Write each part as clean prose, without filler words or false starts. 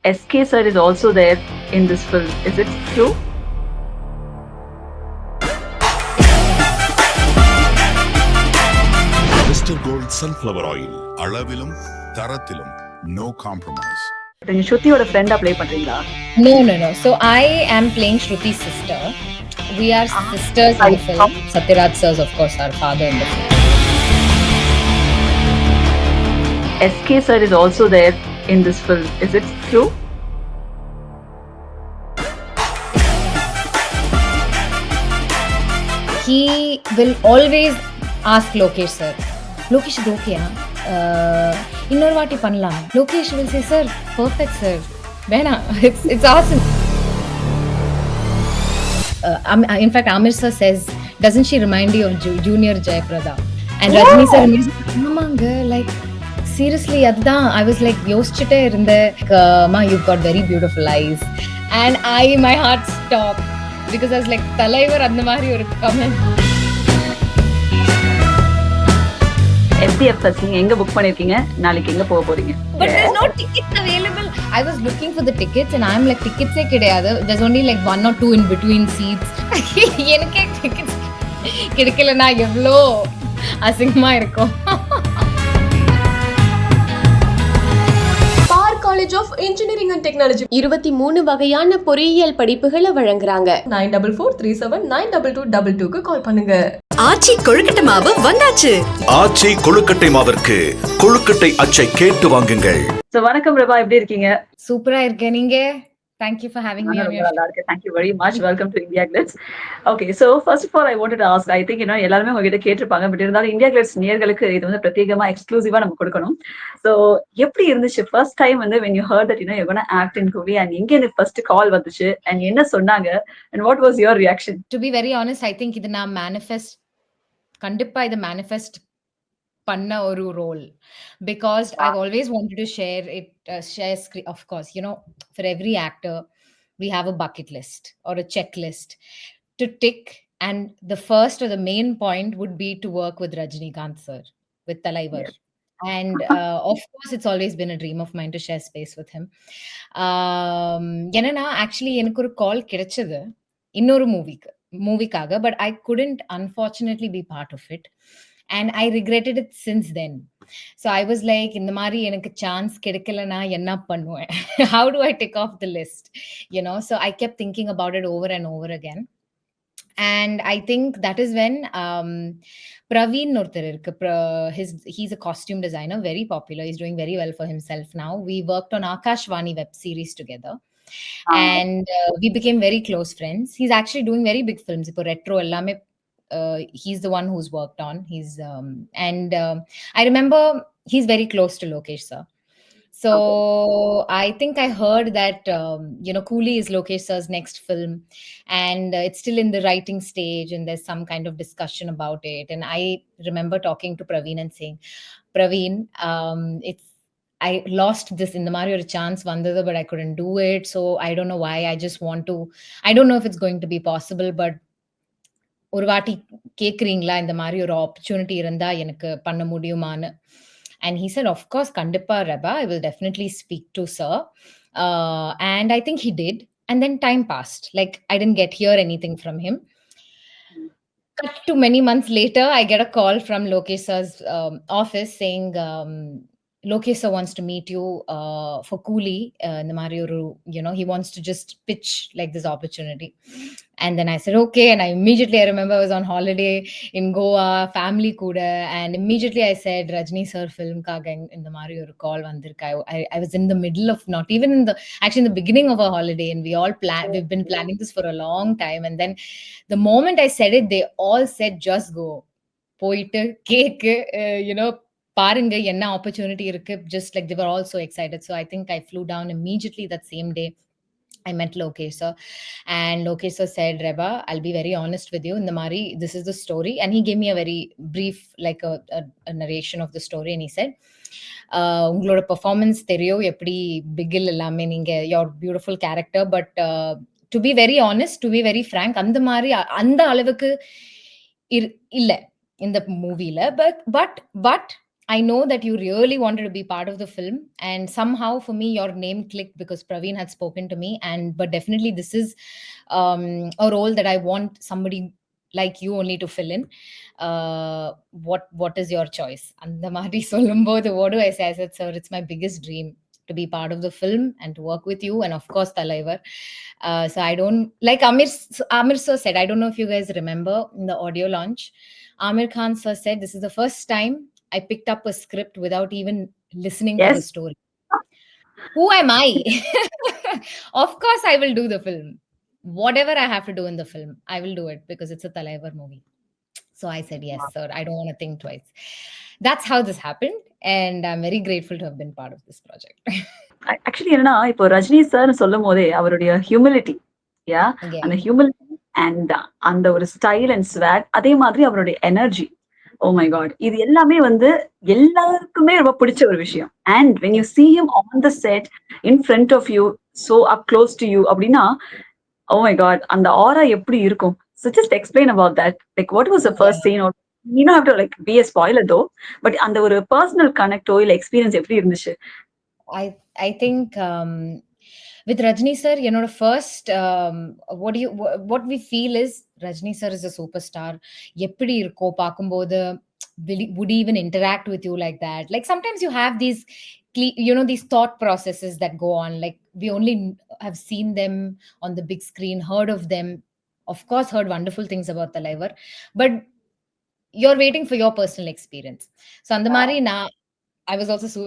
SK sir is also there in this film. Is it true? Mr. Gold Sunflower Oil. அளவிலும் தரத்திலும் no compromise. நீங்க ஸ்ருதியோட ஃப்ரெண்டா play பண்றீங்களா? No. So I am playing Shruti's sister. We are sisters in the film. Satyaraj sir is of course our father in the film. SK sir is also there in this film. Is it true? He will always ask Lokesh sir, Lokesh இது ஓகேயா, இன்னொரு வாட்டி பண்ணலாம். Lokesh will say, sir, perfect sir, வேணாம், it's awesome. In fact, Amir sir says, doesn't she remind you of Junior Jayaprada? And Rajini sir reminds me, ஆமாங்க, like seriously, அதுதான். I was like யோசிச்சுட்டே இருந்தேன், ma, you've got very beautiful eyes. And my heart stopped because I was like, தலைவர் அந்த மாதிரி ஒரு comment. FDFS நீங்க எங்க புக் பண்ணிருக்கீங்க? நாளைக்கு எங்க போக போறீங்க? But there's no tickets available. I was looking for the tickets and I'm like, tickets கிடையாது. There's only like 1 or 2 in between seats. எனக்கே tickets கிடைக்கலனா எவ்வளோ அசிங்கமா இருக்கும். College of Engineering and Technology 23 வகையான பொறியியல் படிப்புகளை வழங்குறாங்க. 9443792222 க்கு கால் பண்ணுங்க. ஆச்சி கொழுக்கட்டை மாவு வந்தாச்சு. ஆச்சி கொழுக்கட்டை மாவிற்கு கொழுக்கட்டை அச்சை கேட்டு வாங்குங்கள். சோ வணக்கம் ரெபா, எப்படி இருக்கீங்க? சூப்பரா இருக்கேன். நீங்க? Thank you for having me on your show. Thank you very much. Welcome to India Glitz. Okay, so first of all, I wanted to ask, I think, எல்லாருமே உங்ககிட்ட கேட்டிருப்பாங்க, பட் இருந்தாலும் இந்தியா கிளிட்ஸ் நேயர்களுக்கு இது வந்து பிரத்யேகமா எக்ஸ்க்ளூசிவா நம்ம கொடுக்கணும். So எப்படி இருந்துச்சு ஃபர்ஸ்ட் டைம் வந்து when you heard that you're going to act in Coolie, and எங்க இந்த ஃபர்ஸ்ட் கால் வந்துச்சு and என்ன சொன்னாங்க, and what was your reaction? To be very honest, I think இது நான் கண்டிப்பா இதை மேனிஃபெஸ்ட் பண்ண ஒரு role, because I've always wanted to share screen. Of course, for every actor we have a bucket list or a checklist to tick, and the first or the main point would be to work with Rajinikanth sir, with Talaivar. Yes. And of course it's always been a dream of mine to share space with him. Enna actually எனக்கு ஒரு கால் கிடைச்சது இன்னொரு மூவிக்காக, but I couldn't unfortunately be part of it. And I regretted it since then. So I was like, இந்த மாதிரி எனக்கு chance கிடைக்கலனா என்ன பண்ணுவேன்? How do I tick off the list? So I kept thinking about it over and over again. And I think that is when Praveen orthar irukku, he's a costume designer, very popular. He's doing very well for himself now. We worked on Akashvani web series together. And we became very close friends. He's actually doing very big films. Ipo retro ellame he's the one who's worked on. I remember he's very close to Lokesh sir. So okay. I think I heard that Coolie is Lokesh sir's next film, and it's still in the writing stage, and there's some kind of discussion about it. And I remember talking to Praveen and saying, Praveen, I lost this in the Mario chance vandada, but I couldn't do it. So I don't know why. I don't know if it's going to be possible, but ஒரு வாட்டி கேக்குறீங்களா, இந்த மாதிரி ஒரு opportunity இருந்தா எனக்கு பண்ண முடியுமான்னு. And he said, of course, kandipa Reba, I will definitely speak to sir. And I think he did. And then time passed. Like, I didn't hear anything from him. Cut to many months later, I get a call from Lokesh sir's office saying, Lokesh sir wants to meet you for Coolie. In the Mario, he wants to just pitch like this opportunity. And then I said, okay. And I remember I was on holiday in Goa, family kuda. And immediately I said, Rajini sir film kaga in the Mario call vandirka. I was in the middle of, not even actually in the beginning of a holiday. And we've been planning this for a long time. And then the moment I said it, they all said, just go. Poite, cake, பாருங்க என்ன opportunity இருக்கு. Just like they were all so excited. So I think I flew down immediately that same day. I met Lokesh sir, and Lokesh sir said, Reba, I'll be very honest with you, in the mari, this is the story. And he gave me a very brief, like a narration of the story. And he said, உங்களோட performance தெரியும், எப்படி பிகில் எல்லாமே நீங்க, your beautiful character, but to be very honest, to be very frank, அந்த மாதிரி அந்த அளவுக்கு இல்ல இந்த மூவில. but I know that you really wanted to be part of the film, and somehow for me, your name clicked because Praveen had spoken to me. But definitely, this is a role that I want somebody like you only to fill in. What is your choice? And the Mari Solumbo, what do I say? I said, sir, it's my biggest dream to be part of the film and to work with you, and of course, Talaivar. So I don't like Amir sir said. I don't know if you guys remember in the audio launch. Amir Khan sir said, this is the first time I picked up a script without even listening to the Yes. story. Who am I? Of course, I will do the film. Whatever I have to do in the film, I will do it because it's a Talaivar movie. So I said, yes, sir. I don't want to think twice. That's how this happened. And I'm very grateful to have been part of this project. Actually என்னன்னா, இப்போ ரஜினி சார்ன்னு சொல்லும்போதே அவருடைய humility, யா Again. அந்த humility and அந்த ஒரு style and swag, அதே மாதிரி அவருடைய எனர்ஜி. Oh my God! இது எல்லாமே வந்து எல்லாருக்குமே ரொம்ப பிடிச்ச ஒரு விஷயம். And when you Yes. See him on the set, in front of you, so up close to you அப்படின்னா, ஓ மை காட்! அந்த ஆரா எப்படி இருக்கும்? So just explain about that. Like what was the first Yeah. scene? Or you don't have to like be a spoiler though, but அந்த ஒரு personal கனெக்டோ இல்ல experience எப்படி இருந்துச்சு? I think with Rajni sir, first what we feel is Rajni sir is a superstar. எப்படி இருக்கோ பார்க்கும்போது would he even interact with you like that? Like sometimes you have these these thought processes that go on. Like we only have seen them on the big screen, heard of them, of course heard wonderful things about Talaivar, but you're waiting for your personal experience. So அந்த மாதிரி I was also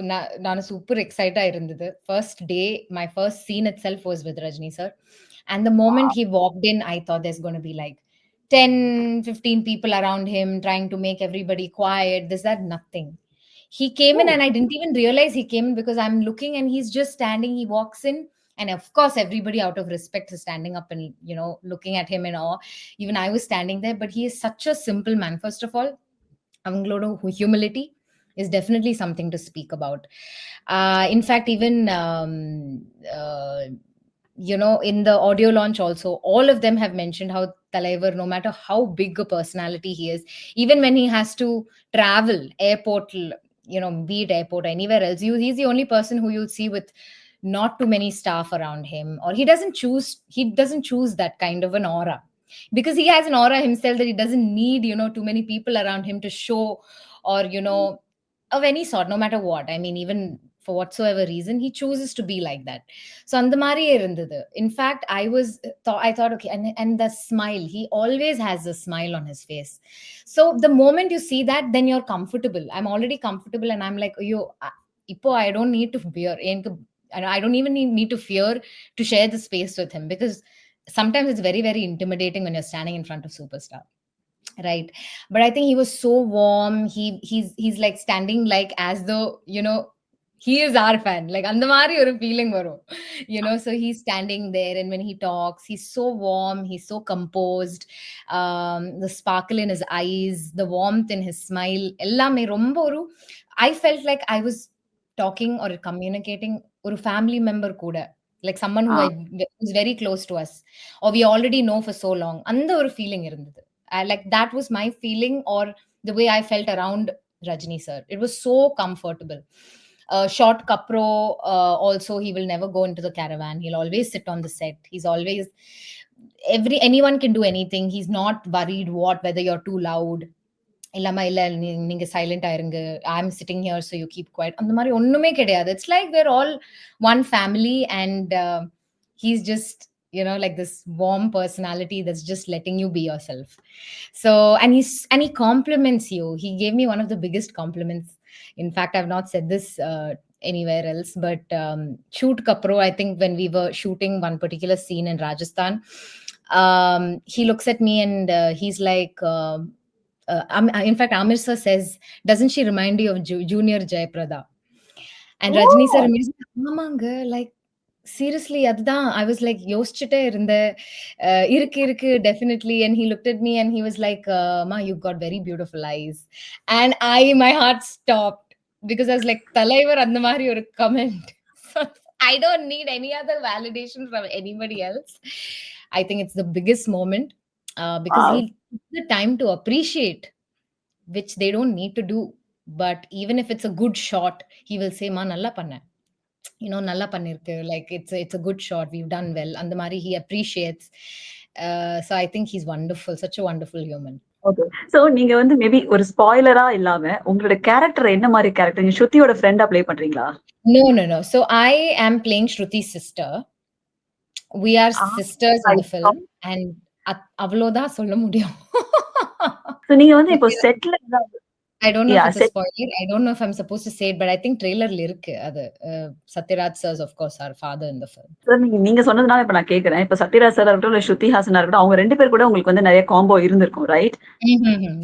நான் super excited இருந்தது. First day, my first scene itself was with Rajni sir. And the moment he walked in, I thought there's going to be like 10, 15 people around him trying to make everybody quiet. There's that nothing. He came in and I didn't even realize he came in because I'm looking and he's just standing. He walks in and of course everybody out of respect is standing up and, looking at him in awe. Even I was standing there, but he is such a simple man. First of all, அவங்களோட humility is definitely something to speak about. In fact, even in the audio launch also, all of them have mentioned how Talaivar, no matter how big a personality he is, even when he has to travel airport, be it airport or anywhere else, he's the only person who you'll see with not too many staff around him, or he doesn't choose that kind of an aura, because he has an aura himself that he doesn't need too many people around him to show, or of any sort, no matter what. I mean, even for whatsoever reason, he chooses to be like that. So அந்த மாதிரியே இருந்தது. In fact, I thought, okay, and the smile, he always has a smile on his face. So the moment you see that, then you're comfortable. I'm already comfortable and I'm like, yo, இப்போ I don't need to fear. I don't even need to fear to share the space with him, because sometimes it's very, very intimidating when you're standing in front of superstar, right? But I think he was so warm. He's like standing like as though he is our fan, like அந்த மாதிரி ஒரு feeling வரும், so he's standing there and when he talks, he's so warm, he's so composed. The sparkle in his eyes, the warmth in his smile, எல்லாமே ரொம்ப ஒரு I felt like I was talking or communicating ஒரு family member கூட, like someone who's very close to us, or we already know for so long. அந்த ஒரு feeling இருந்தது. Like that was my feeling, or the way I felt around Rajni sir. It was so comfortable. Short kapro, also he will never go into the caravan. He'll always sit on the set. He's always anyone can do anything. He's not worried whether you're too loud. இல்லாம இல்ல நீங்க சைலண்டா இருங்க, I'm sitting here so you keep quiet. அந்த மாதிரி ஒண்ணுமே கிடையாது. It's like we're all one family, and he's just like this warm personality that's just letting you be yourself. So and he compliments you. He gave me one of the biggest compliments. In fact, I've not said this anywhere else, but shoot kapro, I think when we were shooting one particular scene in Rajasthan, he looks at me and he's like, in fact, Amir sir says, doesn't she remind you of Junior Jayaprada? And Rajni sir immediately, ஆமாங்க, like seriously, அதுதான். I was like, யோசிச்சுட்டே இருந்தேன். இருக்கு definitely. And he looked at me and he was like, ma, you've got very beautiful eyes. And my heart stopped, because I was like, Talaivar அந்த மாதிரி ஒரு comment. I don't need any other validation from anybody else. I think it's the biggest moment, because he took the time to appreciate, which they don't need to do. But even if it's a good shot, he will say, "Ma, nalla panna." Nalla pannirukku. Like it's a good shot. We've done well. And the mari he appreciates. So I think he's wonderful. Such a wonderful human. Okay. So நீங்க வந்து maybe ஒரு ஸ்பாயிலரா இல்லாம உங்களோட character என்ன மாரி character? நீங்க ஸ்ருதியோட ஃப்ரெண்டா play பண்றீங்களா? No. So I am playing Shruti's sister. We are ah. sisters in the film. And அவ்வளோதான் சொல்ல முடியும். சோ நீங்க வந்து இப்போ செட்ல I don't know if yeah it's a spoiler. I don't know if I'm supposed to say it, but I think trailerல இருக்கு அது. Satyaraj sir is of course our father in the film. Sir நீங்க சொன்னதுனால இப்ப நான் கேட்கிறேன். இப்ப சத்யராஜ் சாரா இருக்கட்டும், இல்ல ஸ்ருதி ஹாசனா இருக்கட்டும், அவங்க 2 பேர் கூட உங்களுக்கு வந்து நெறைய காம்போ இருந்திருக்கும், right?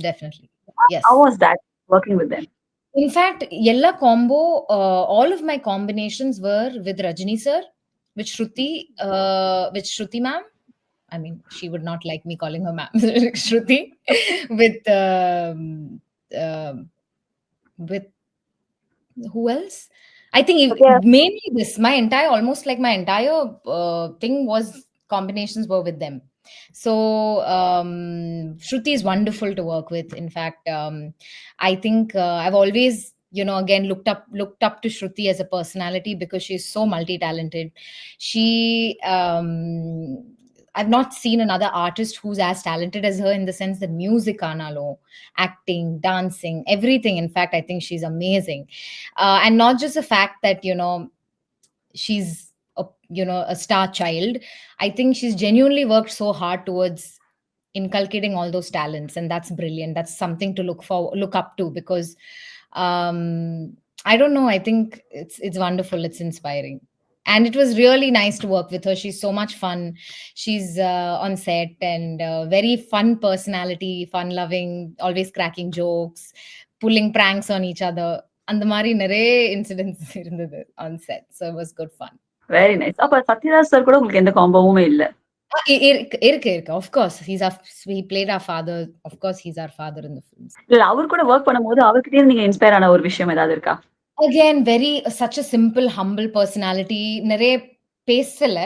Definitely. Yes. How was that working with them? In fact, yella combo, all of my combinations were with Rajini sir, with Shruti ma'am. I mean, she would not like me calling her ma'am, Shruti, with with who else? I think mainly this. Almost like my entire thing was combinations were with them. So Shruti is wonderful to work with. In fact, I think I've always, again looked up to Shruti as a personality because she's so multi-talented. She I've not seen another artist who's as talented as her in the sense that music analo, acting, dancing, everything. In fact, I think she's amazing. And not just the fact that, she's a star child. I think she's genuinely worked so hard towards inculcating all those talents, and that's brilliant. That's something to look up to, because I don't know, I think it's wonderful, it's inspiring. And it was really nice to work with her. She's so much fun. She's on set, and very fun personality, fun loving, always cracking jokes, pulling pranks on each other. And the mari நிறைய incidents இருந்தது on set. So it was good fun. Very nice. அப்ப Sathyaraj sir கூட உங்களுக்கு எந்த காம்போவுமே இல்ல? இருக்கு. Of course, he played our father. Of course, he's our father in the films. இல்ல அவர் கூட வொர்க் பண்ணும்போது அவர்கிட்ட இருந்து நீங்க இன்ஸ்பயர் ஆன ஒரு விஷயம் ஏதாவது இருக்கா? Again, such a simple, humble personality. நிறைய பேசல.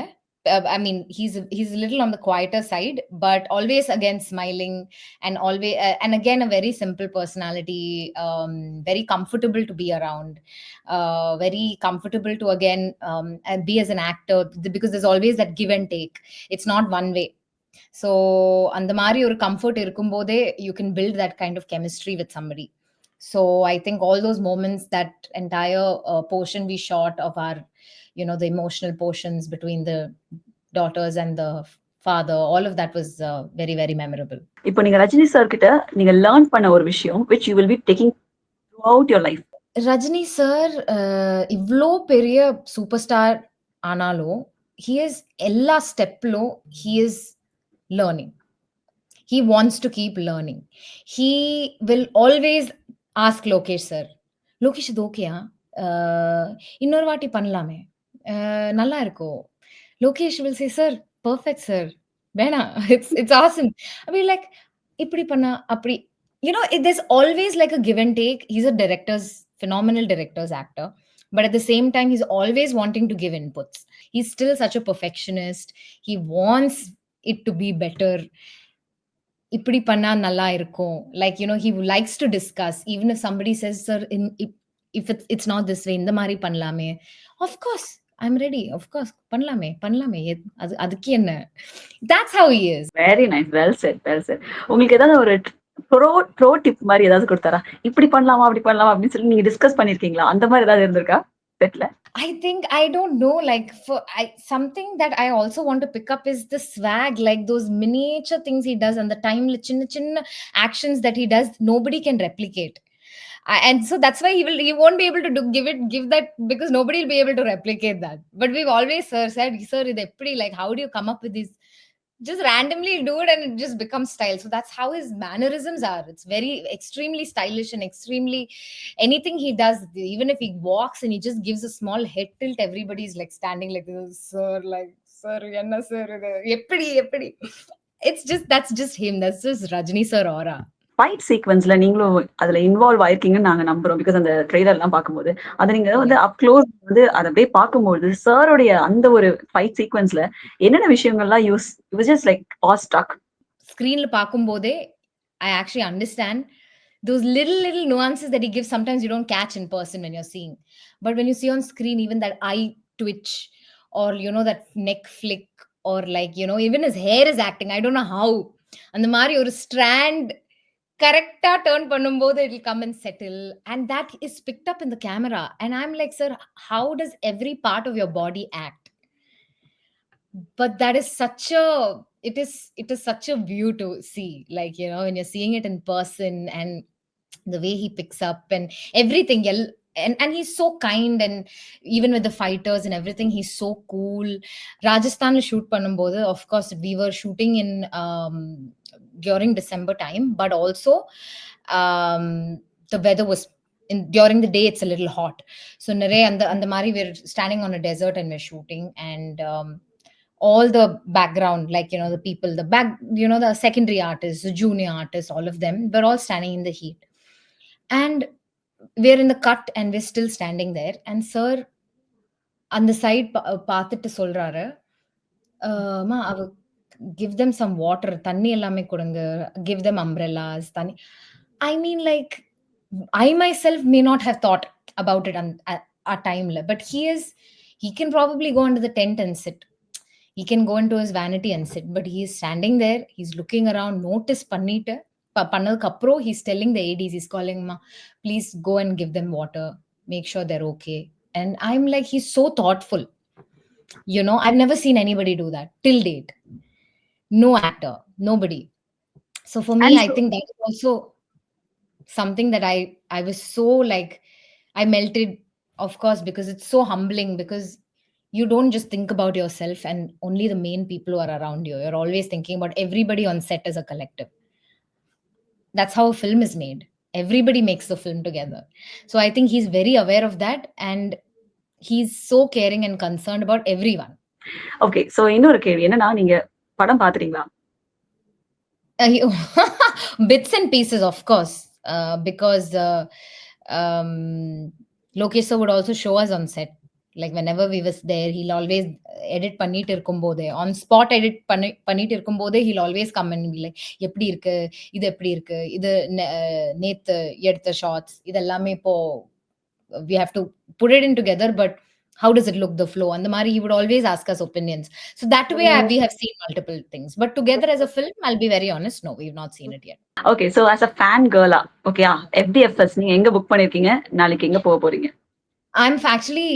I mean, he's a little on the quieter side, but always again smiling, and always and again a very simple personality, very comfortable to be around, very comfortable to again be as an actor, because there's always that give and take. It's not one way. So அந்த மாதிரி ஒரு comfort இருக்கும்போதே you can build that kind of chemistry with somebody. So I think all those moments, that entire portion we shot of our, the emotional portions between the daughters and the father, all of that was very, very memorable. இப்போ நீங்க Rajini sir கிட்ட நீங்க learn பண்ண ஒரு விஷயம் which you will be taking throughout your life. Rajini sir இவ்ளோ பெரிய super star ஆனாலும் he is எல்லா ஸ்டெப்லும் he is learning. He wants to keep learning. He will always ask Lokesh sir, Lokesh இது ஓகேயா, இன்னொரு வாட்டி பண்ணலாமே, நல்லா இருக்கோ. Lokesh will say, sir, perfect sir, வேணா, it's awesome. I mean, like, இப்படி பண்ணா அப்படி, there's always like a give and take. He's a phenomenal director's actor, but at the same time he's always wanting to give inputs. He's still such a perfectionist. He wants it to be better. இப்படி பண்ணா நல்லா இருக்கும். Like, he likes to discuss. Even if somebody says, sir, if it's not this way, இந்த மாதிரி பண்ணலாமே, of course I'm ready, of course பண்ணலாமே அதுக்கு என்ன. That's how he is. Very nice. Well said. உங்களுக்கு ஏதாவது ஒரு ப்ரோ டிப் மாதிரி ஏதாவது கொடுத்தாரா? இப்படி பண்ணலாமா அப்படி பண்ணலாமா அப்படின்னு சொல்லி நீங்க டிஸ்கஸ் பண்ணிருக்கீங்களா? அந்த மாதிரி ஏதாவது இருந்திருக்கா செட்ல? I think, I don't know, like something that I also want to pick up is the swag, like those miniature things he does, and the time chinna actions that he does, nobody can replicate. And so that's why he won't be able to give that, because nobody will be able to replicate that. But we've always said, sir, idu eppadi, like, how do you come up with these? Just randomly do it and it just becomes style. So that's how his mannerisms are. It's very extremely stylish, and extremely anything he does, even if he walks and he just gives a small head tilt, everybody's like standing like this, sir, like, sir, enna sir eppadi. That's just him. That's just Rajini sir aura. Fight சீக்வென்ஸ்ல நீங்களும் அதுல involve ஆயிருக்கீங்கன்னு நாங்க நம்புறோம். Because அந்த trailer எல்லாம் பார்க்கும்போது அதை நீங்க வந்து அப் க்ளோஸ் வந்து அதை அப்படியே பார்க்கும்போது சாரோடைய அந்த ஒரு ஃபைட் சீக்வென்ஸ்ல என்னென்ன விஷயங்கள்லாம் use just like all struck. ஸ்கிரீன்ல பார்க்கும்போதே I actually understand those little nuances that he gives, sometimes you don't catch in person when you're seeing, but when you see on screen, even that eye twitch, or that neck flick, or like even his hair is acting. I don't know how. அந்த மாதிரி ஒரு strand கரெக்டா turn பண்ணும்போது it will come and settle, and that is picked up in the camera, and I'm like, sir, how does every part of your body act? But that is such a it is such a view to see, like when you're seeing it in person, and the way he picks up and everything. And he's so kind, and even with the fighters and everything, he's so cool. Rajasthan shoot பண்ணும்போது, of course we were shooting in during December time, but also the weather was during the day it's a little hot, so nare and the mari we're standing on a desert and we're shooting, and all the background, like the people, the back, the secondary artists, the junior artists, all of them, we're all standing in the heat, and we're in the cut and we're still standing there, and sir on the side paathitu solraru, ma give them some water, thanni ellame kodunga, give them umbrellas, thanni. I mean, like, I myself may not have thought about it at a time, but he can probably go under the tent and sit. He can go into his vanity and sit, but he is standing there, he's looking around, notice பண்ணிட்டு பண்ணதுக்கு அப்புறம் he's telling the ADs, he's calling, ma, please go and give them water, make sure they're okay. And I'm like, he's so thoughtful. I've never seen anybody do that till date. No actor, nobody. So for me, I think that is also something that I was so like, I melted, of course, because it's so humbling, because you don't just think about yourself and only the main people who are around you. You're always thinking about everybody on set as a collective. That's how a film is made. Everybody makes the film together. So I think he's very aware of that, and he's so caring and concerned about everyone. Okay, so இன்னொரு கேள்வி என்னன்னா, நீங்க படம் பாத்துறீங்களா? Bits and pieces, of course, because Lokesh sir would also show us on set. Like whenever we was there, he'll always edit பண்ணிட்டு இருக்கும்போதே, on spot edit பண்ணிட்டு இருக்கும்போதே, he'll always come and be like, எப்படி இருக்கு, இது எப்படி இருக்கு, இது நேத்து எடுத்த ஷாட்ஸ், இதெல்லாமே இப்போ we have to put it in together, but how does it look, the flow, and the mari, he would always ask us opinions. So that way we have seen multiple things, but together as a film, I'll be very honest, no, we've not seen it yet. Okay, so as a fan girl, okay, FDFS நீங்க எங்க book பண்ணிருக்கீங்க, நாளைக்கு எங்க போக போறீங்க? I'm actually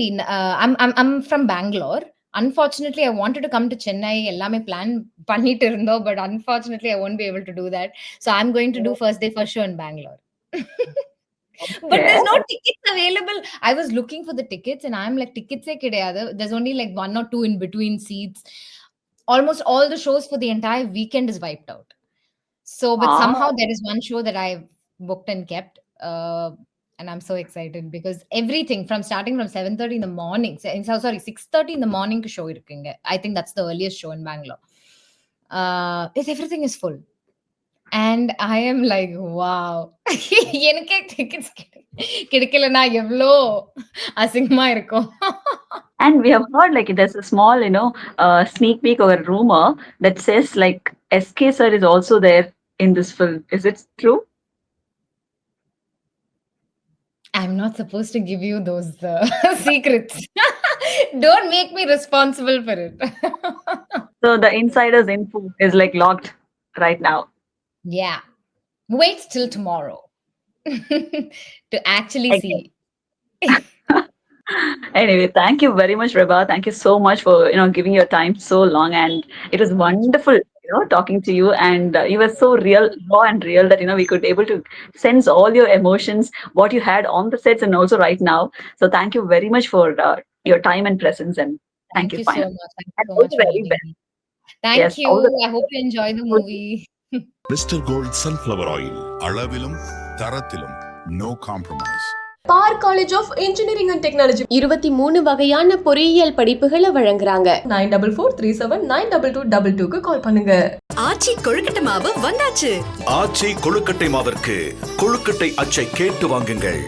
I'm from Bangalore. Unfortunately, I wanted to come to Chennai. Ellame plan பண்ணிட்டு இருந்தோம், but unfortunately I won't be able to do that. So I'm going to do first day first show in Bangalore. But there's no tickets available. I was looking for the tickets, and I'm like, tickets e kediyadu. There's only like 1 or 2 in between seats. Almost all the shows for the entire weekend is wiped out. So, but somehow there is one show that I've booked and kept. And I'm so excited because everything starting from 7:30 in the morning, 6:30 in the morning to show irukkinga. I think that's the earliest show in Bangalore. Everything is full. And I am like, wow. Enake tickets kidikkalana evlo asingma irukum. And we have heard like there's a small, sneak peek or a rumor that says like SK sir is also there in this film. Is it true? I'm not supposed to give you those secrets. Don't make me responsible for it. So the insider's info is like locked right now. Yeah. Wait till tomorrow to actually see. Anyway, thank you very much, Reba. Thank you so much for giving your time so long, and it was wonderful talking to you, and you were so real, raw and real, that we could able to sense all your emotions, what you had on the sets and also right now. So thank you very much for your time and presence, and thank you so much. Thank you so much. Very best. Thank you. I hope you enjoy the movie. Mr. Gold Sunflower Oil, அளவிலும் தரத்திலும் no compromise. பார் college of engineering and technology 23 வகையான பொறியியல் படிப்புகளை வழங்குறாங்க. 9443792222க்கு கால் பண்ணுங்க. ஆச்சி கொழுக்கட்டை மாவு வந்தாச்சு. ஆச்சி கொழுக்கட்டை மாவிற்கு கொழுக்கட்டை அச்சை கேட்டு வாங்குங்கள்.